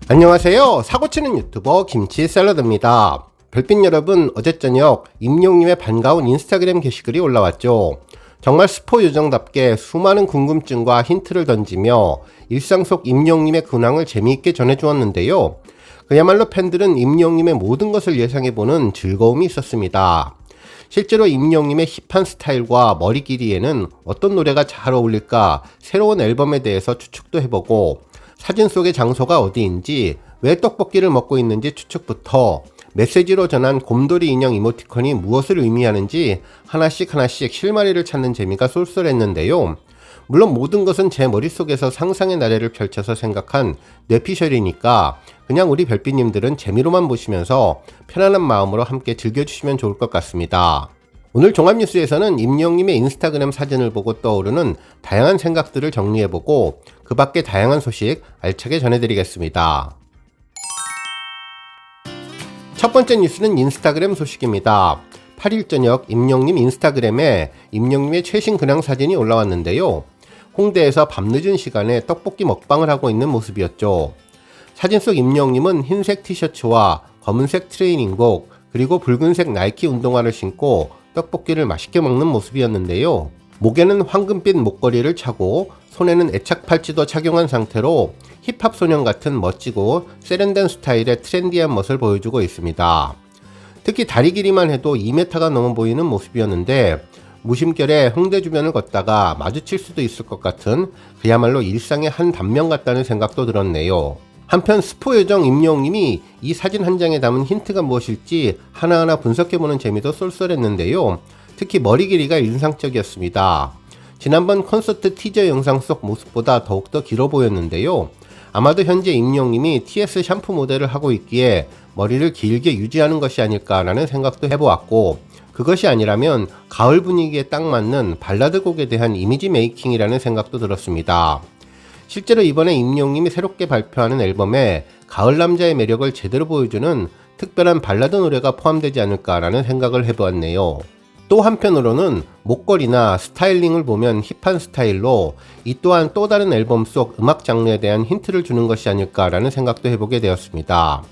안녕하세요. 사고치는 유튜버 김치샐러드입니다. 별빛 여러분, 어제 저녁 임용님의 반가운 인스타그램 게시글이 올라왔죠. 정말 스포 요정답게 수많은 궁금증과 힌트를 던지며 일상 속 임용님의 근황을 재미있게 전해주었는데요. 그야말로 팬들은 임용님의 모든 것을 예상해보는 즐거움이 있었습니다. 실제로 임영님의 힙한 스타일과 머리 길이에는 어떤 노래가 잘 어울릴까 새로운 앨범에 대해서 추측도 해보고, 사진 속의 장소가 어디인지, 왜 떡볶이를 먹고 있는지 추측부터 메시지로 전한 곰돌이 인형 이모티콘이 무엇을 의미하는지 하나씩 실마리를 찾는 재미가 쏠쏠했는데요. 물론 모든 것은 제 머릿속에서 상상의 나래를 펼쳐서 생각한 뇌피셜이니까 그냥 우리 별빛님들은 재미로만 보시면서 편안한 마음으로 함께 즐겨주시면 좋을 것 같습니다. 오늘 종합뉴스에서는 임영님의 인스타그램 사진을 보고 떠오르는 다양한 생각들을 정리해보고 그 밖의 다양한 소식 알차게 전해드리겠습니다. 첫 번째 뉴스는 인스타그램 소식입니다. 8일 저녁 임영님 인스타그램에 임영님의 최신 근황 사진이 올라왔는데요. 홍대에서 밤늦은 시간에 떡볶이 먹방을 하고 있는 모습이었죠. 사진 속 임영님은 흰색 티셔츠와 검은색 트레이닝복 그리고 붉은색 나이키 운동화를 신고 떡볶이를 맛있게 먹는 모습이었는데요. 목에는 황금빛 목걸이를 차고 손에는 애착 팔찌도 착용한 상태로 힙합 소년 같은 멋지고 세련된 스타일의 트렌디한 멋을 보여주고 있습니다. 특히 다리 길이만 해도 2m가 넘어 보이는 모습이었는데 무심결에 홍대 주변을 걷다가 마주칠 수도 있을 것 같은 그야말로 일상의 한 단면 같다는 생각도 들었네요. 한편 스포 요정 임영님이 이 사진 한 장에 담은 힌트가 무엇일지 하나하나 분석해보는 재미도 쏠쏠했는데요. 특히 머리 길이가 인상적이었습니다. 지난번 콘서트 티저 영상 속 모습보다 더욱더 길어 보였는데요. 아마도 현재 임영님이 TS 샴푸 모델을 하고 있기에 머리를 길게 유지하는 것이 아닐까라는 생각도 해보았고, 그것이 아니라면 가을 분위기에 딱 맞는 발라드 곡에 대한 이미지 메이킹이라는 생각도 들었습니다. 실제로 이번에 임영님이 새롭게 발표하는 앨범에 가을 남자의 매력을 제대로 보여주는 특별한 발라드 노래가 포함되지 않을까라는 생각을 해보았네요. 또 한편으로는 목걸이나 스타일링을 보면 힙한 스타일로 이 또한 또 다른 앨범 속 음악 장르에 대한 힌트를 주는 것이 아닐까라는 생각도 해보게 되었습니다.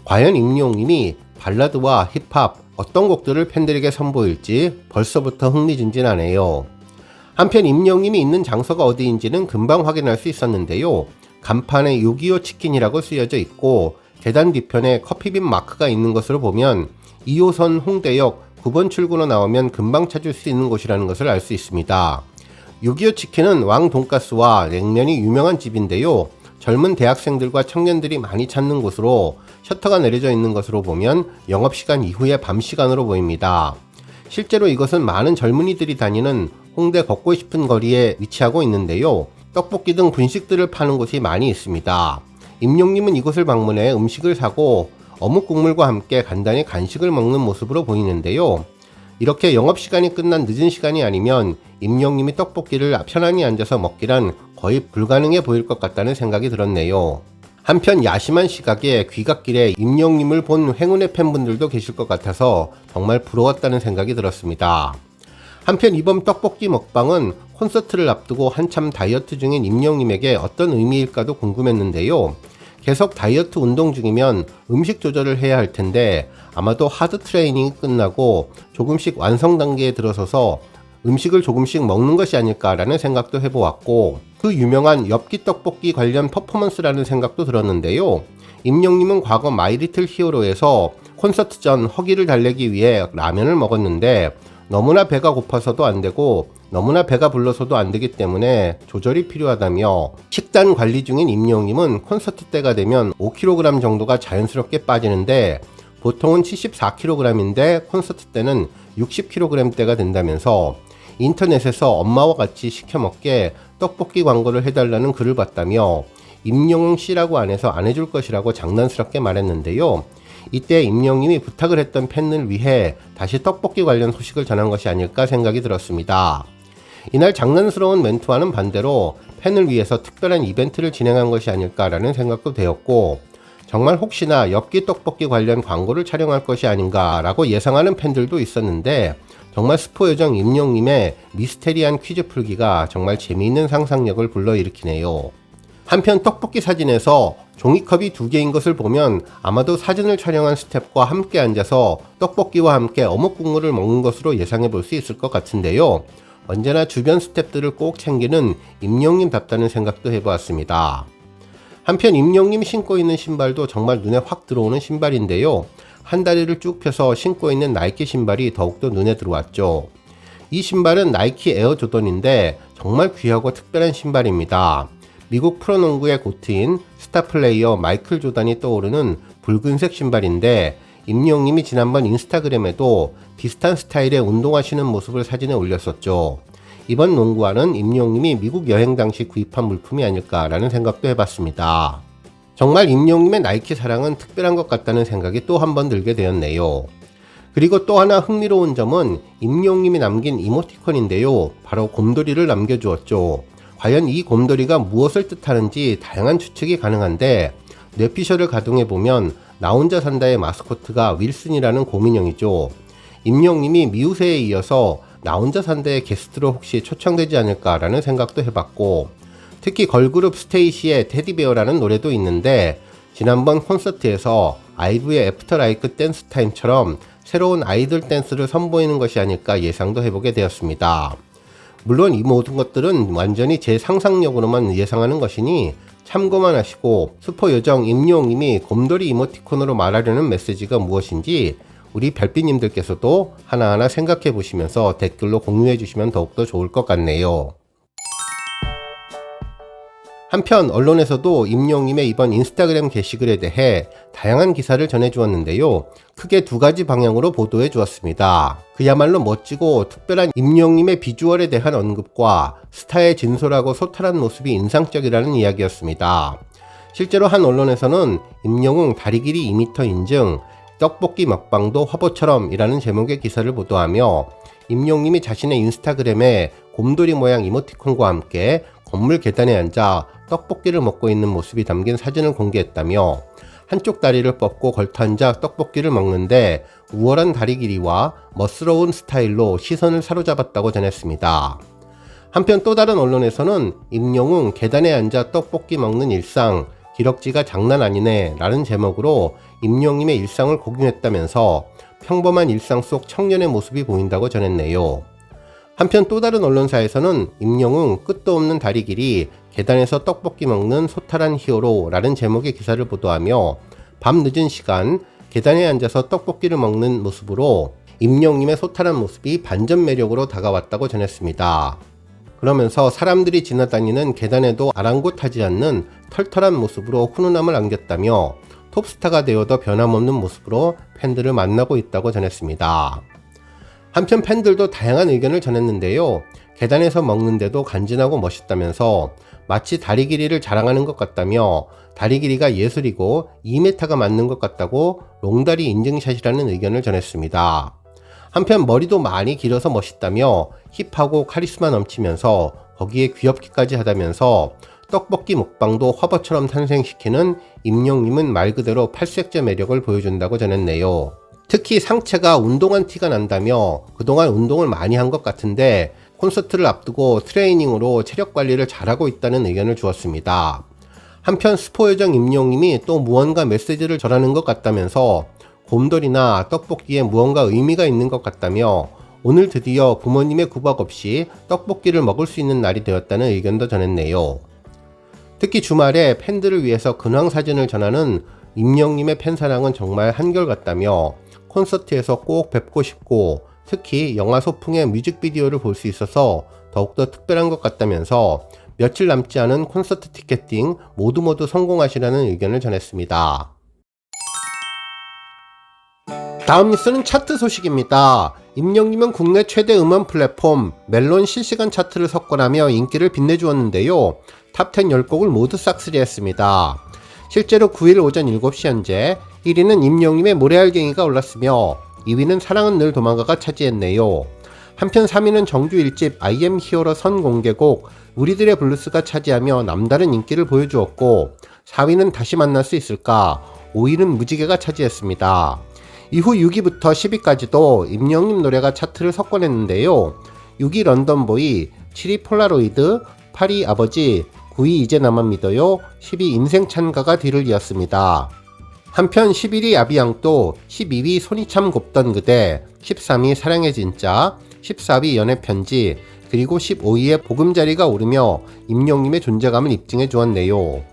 과연 임영님이 발라드와 힙합 어떤 곡들을 팬들에게 선보일지 벌써부터 흥미진진하네요. 한편 임영님이 있는 장소가 어디인지는 금방 확인할 수 있었는데요. 간판에 625 치킨이라고 쓰여져 있고 계단 뒤편에 커피빈 마크가 있는 것으로 보면 2호선 홍대역 9번 출구로 나오면 금방 찾을 수 있는 곳이라는 것을 알 수 있습니다. 625 치킨은 왕 돈가스와 냉면이 유명한 집인데요. 젊은 대학생들과 청년들이 많이 찾는 곳으로 셔터가 내려져 있는 것으로 보면 영업시간 이후의 밤시간으로 보입니다. 실제로 이것은 많은 젊은이들이 다니는 홍대 걷고 싶은 거리에 위치하고 있는데요. 떡볶이 등 분식들을 파는 곳이 많이 있습니다. 임영님은 이곳을 방문해 음식을 사고 어묵 국물과 함께 간단히 간식을 먹는 모습으로 보이는데요. 이렇게 영업시간이 끝난 늦은 시간이 아니면 임영님이 떡볶이를 편안히 앉아서 먹기란 거의 불가능해 보일 것 같다는 생각이 들었네요. 한편 야심한 시각에 귀갓길에 임영님을 본 행운의 팬분들도 계실 것 같아서 정말 부러웠다는 생각이 들었습니다. 한편 이번 떡볶이 먹방은 콘서트를 앞두고 한참 다이어트 중인 임영님에게 어떤 의미일까도 궁금했는데요. 계속 다이어트 운동 중이면 음식 조절을 해야 할 텐데 아마도 하드 트레이닝이 끝나고 조금씩 완성 단계에 들어서서 음식을 조금씩 먹는 것이 아닐까라는 생각도 해보았고, 그 유명한 엽기 떡볶이 관련 퍼포먼스라는 생각도 들었는데요. 임영님은 과거 마이리틀 히어로에서 콘서트 전 허기를 달래기 위해 라면을 먹었는데 너무나 배가 고파서도 안되고 너무나 배가 불러서도 안되기 때문에 조절이 필요하다며, 식단 관리 중인 임영님은 콘서트 때가 되면 5kg 정도가 자연스럽게 빠지는데 보통은 74kg인데 콘서트 때는 60kg대가 된다면서 인터넷에서 엄마와 같이 시켜 먹게 떡볶이 광고를 해달라는 글을 봤다며 임영씨라고 안 해서 안 해줄 것이라고 장난스럽게 말했는데요. 이때 임영님이 부탁을 했던 팬을 위해 다시 떡볶이 관련 소식을 전한 것이 아닐까 생각이 들었습니다. 이날 장난스러운 멘트와는 반대로 팬을 위해서 특별한 이벤트를 진행한 것이 아닐까라는 생각도 되었고, 정말 혹시나 엽기 떡볶이 관련 광고를 촬영할 것이 아닌가라고 예상하는 팬들도 있었는데, 정말 스포 요정 임영님의 미스테리한 퀴즈 풀기가 정말 재미있는 상상력을 불러일으키네요. 한편 떡볶이 사진에서 종이컵이 2개인 것을 보면 아마도 사진을 촬영한 스태프와 함께 앉아서 떡볶이와 함께 어묵 국물을 먹는 것으로 예상해 볼 수 있을 것 같은데요. 언제나 주변 스태프들을 꼭 챙기는 임영님답다는 생각도 해보았습니다. 한편 임영님이 신고 있는 신발도 정말 눈에 확 들어오는 신발인데요. 한 다리를 쭉 펴서 신고 있는 나이키 신발이 더욱더 눈에 들어왔죠. 이 신발은 나이키 에어 조던인데 정말 귀하고 특별한 신발입니다. 미국 프로농구의 고트인 스타 플레이어 마이클 조던이 떠오르는 붉은색 신발인데 임영님이 지난번 인스타그램에도 비슷한 스타일의 운동하시는 모습을 사진에 올렸었죠. 이번 농구화는 임영님이 미국 여행 당시 구입한 물품이 아닐까라는 생각도 해봤습니다. 정말 임영님의 나이키 사랑은 특별한 것 같다는 생각이 또 한 번 들게 되었네요. 그리고 또 하나 흥미로운 점은 임영님이 남긴 이모티콘인데요. 바로 곰돌이를 남겨주었죠. 과연 이 곰돌이가 무엇을 뜻하는지 다양한 추측이 가능한데 뇌피셜을 가동해보면 나 혼자 산다의 마스코트가 윌슨이라는 곰인형이죠. 임영님이 미우새에 이어서 나 혼자 산다의 게스트로 혹시 초청되지 않을까라는 생각도 해봤고 특히 걸그룹 스테이시의 테디베어라는 노래도 있는데 지난번 콘서트에서 아이브의 애프터 라이크 댄스 타임처럼 새로운 아이돌 댄스를 선보이는 것이 아닐까 예상도 해보게 되었습니다. 물론 이 모든 것들은 완전히 제 상상력으로만 예상하는 것이니 참고만 하시고 슈퍼요정 임영님이 곰돌이 이모티콘으로 말하려는 메시지가 무엇인지 우리 별빛님들께서도 하나하나 생각해 보시면서 댓글로 공유해 주시면 더욱더 좋을 것 같네요. 한편 언론에서도 임영님의 이번 인스타그램 게시글에 대해 다양한 기사를 전해주었는데요. 크게 2가지 방향으로 보도해 주었습니다. 그야말로 멋지고 특별한 임영님의 비주얼에 대한 언급과 스타의 진솔하고 소탈한 모습이 인상적이라는 이야기였습니다. 실제로 한 언론에서는 임영웅 다리 길이 2m 인증, 떡볶이 먹방도 화보처럼 이라는 제목의 기사를 보도하며 임영님이 자신의 인스타그램에 곰돌이 모양 이모티콘과 함께 건물 계단에 앉아 떡볶이를 먹고 있는 모습이 담긴 사진을 공개했다며 한쪽 다리를 뻗고 걸터앉아 떡볶이를 먹는데 우월한 다리 길이와 멋스러운 스타일로 시선을 사로잡았다고 전했습니다. 한편 또 다른 언론에서는 임영웅 계단에 앉아 떡볶이 먹는 일상 기럭지가 장난 아니네 라는 제목으로 임영님의 일상을 공유했다면서 평범한 일상 속 청년의 모습이 보인다고 전했네요. 한편 또 다른 언론사에서는 임영웅 끝도 없는 다리 길이 계단에서 떡볶이 먹는 소탈한 히어로 라는 제목의 기사를 보도하며 밤 늦은 시간 계단에 앉아서 떡볶이를 먹는 모습으로 임영님의 소탈한 모습이 반전 매력으로 다가왔다고 전했습니다. 그러면서 사람들이 지나다니는 계단에도 아랑곳하지 않는 털털한 모습으로 훈훈함을 안겼다며 톱스타가 되어도 변함없는 모습으로 팬들을 만나고 있다고 전했습니다. 한편 팬들도 다양한 의견을 전했는데요. 계단에서 먹는데도 간지나고 멋있다면서 마치 다리 길이를 자랑하는 것 같다며 다리 길이가 예술이고 2m가 맞는 것 같다고 롱다리 인증샷이라는 의견을 전했습니다. 한편 머리도 많이 길어서 멋있다며 힙하고 카리스마 넘치면서 거기에 귀엽기까지 하다면서 떡볶이 먹방도 화보처럼 탄생시키는 임영님은 말 그대로 팔색조 매력을 보여준다고 전했네요. 특히 상체가 운동한 티가 난다며 그동안 운동을 많이 한 것 같은데 콘서트를 앞두고 트레이닝으로 체력 관리를 잘하고 있다는 의견을 주었습니다. 한편 스포요정 임영님이 또 무언가 메시지를 전하는 것 같다면서 곰돌이나 떡볶이에 무언가 의미가 있는 것 같다며 오늘 드디어 부모님의 구박 없이 떡볶이를 먹을 수 있는 날이 되었다는 의견도 전했네요. 특히 주말에 팬들을 위해서 근황 사진을 전하는 임영님의 팬사랑은 정말 한결같다며 콘서트에서 꼭 뵙고 싶고 특히 영화 소풍의 뮤직비디오를 볼 수 있어서 더욱더 특별한 것 같다면서 며칠 남지 않은 콘서트 티켓팅 모두 성공하시라는 의견을 전했습니다. 다음 뉴스는 차트 소식입니다. 임영님은 국내 최대 음원 플랫폼 멜론 실시간 차트를 석권하며 인기를 빛내주었는데요. 탑10 10곡을 모두 싹쓸이했습니다. 실제로 9일 오전 7시 현재 1위는 임영님의 모래알갱이가 올랐으며 2위는 사랑은 늘 도망가가 차지했네요. 한편 3위는 정규 1집 I am 히어로 선공개곡 우리들의 블루스가 차지하며 남다른 인기를 보여주었고 4위는 다시 만날 수 있을까 5위는 무지개가 차지했습니다. 이후 6위부터 10위까지도 임영님 노래가 차트를 석권했는데요. 6위 런던보이, 7위 폴라로이드, 8위 아버지, 9위 9위 이제 나만 믿어요, 10위 인생 찬가가 뒤를 이었습니다. 한편 11위 아비앙또, 12위 손이 참 곱던 그대, 13위 사랑의 진짜, 14위 연애 편지, 그리고 15위에 보금자리가 오르며 임영님의 존재감을 입증해 주었네요.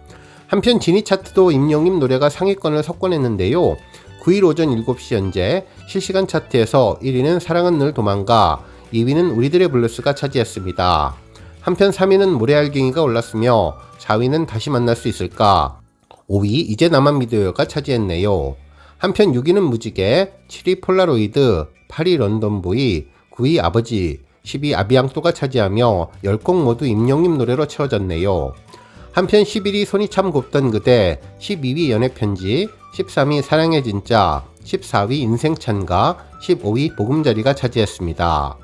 한편 지니 차트도 임영님 노래가 상위권을 석권했는데요. 9일 오전 7시 현재 실시간 차트에서 1위는 사랑은 늘 도망가, 2위는 우리들의 블루스가 차지했습니다. 한편 3위는 모래알갱이가 올랐으며 4위는 다시 만날 수 있을까, 5위 이제 나만 믿어요가 차지했네요. 한편 6위는 무지개, 7위 폴라로이드, 8위 런던보이, 9위 아버지, 10위 아비앙또가 차지하며 10곡 모두 임영님 노래로 채워졌네요. 한편 11위 손이 참 곱던 그대, 12위 연애 편지, 13위 사랑의 진짜, 14위 인생 찬가, 15위 보금자리가 차지했습니다.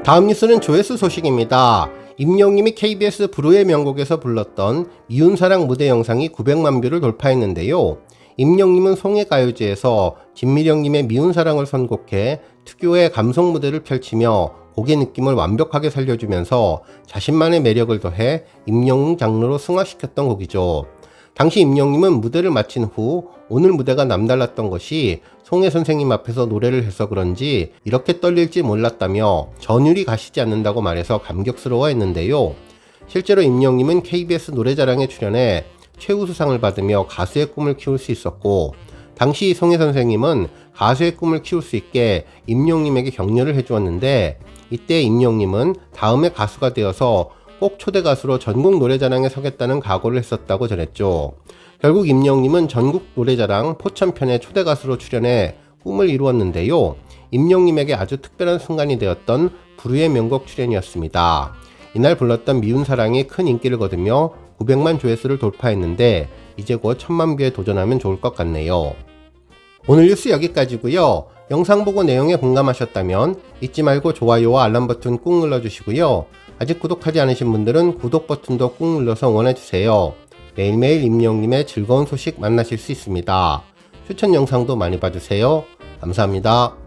다음 뉴스는 조회수 소식입니다. 임영님이 KBS 불후의 명곡에서 불렀던 미운 사랑 무대 영상이 900만 뷰를 돌파했는데요. 임영님은 송해가요제에서 진미령님의 미운 사랑을 선곡해 특유의 감성 무대를 펼치며 곡의 느낌을 완벽하게 살려주면서 자신만의 매력을 더해 임영웅 장르로 승화시켰던 곡이죠. 당시 임영님은 무대를 마친 후 오늘 무대가 남달랐던 것이 송혜 선생님 앞에서 노래를 해서 그런지 이렇게 떨릴지 몰랐다며 전율이 가시지 않는다고 말해서 감격스러워했는데요. 실제로 임영님은 KBS 노래자랑에 출연해 최우수상을 받으며 가수의 꿈을 키울 수 있었고, 당시 송혜 선생님은 가수의 꿈을 키울 수 있게 임영님에게 격려를 해주었는데, 이때 임영님은 다음에 가수가 되어서 꼭 초대 가수로 전국 노래자랑에 서겠다는 각오를 했었다고 전했죠. 결국 임영님은 전국 노래자랑 포천편에 초대 가수로 출연해 꿈을 이루었는데요. 임영님에게 아주 특별한 순간이 되었던 불후의 명곡 출연이었습니다. 이날 불렀던 미운 사랑이 큰 인기를 거두며 900만 조회수를 돌파했는데 이제 곧 1000만 뷰에 도전하면 좋을 것 같네요. 오늘 뉴스 여기까지고요. 영상 보고 내용에 공감하셨다면 잊지 말고 좋아요와 알람 버튼 꾹 눌러주시고요. 아직 구독하지 않으신 분들은 구독 버튼도 꾹 눌러서 응원해주세요. 매일매일 임영님의 즐거운 소식 만나실 수 있습니다. 추천 영상도 많이 봐주세요. 감사합니다.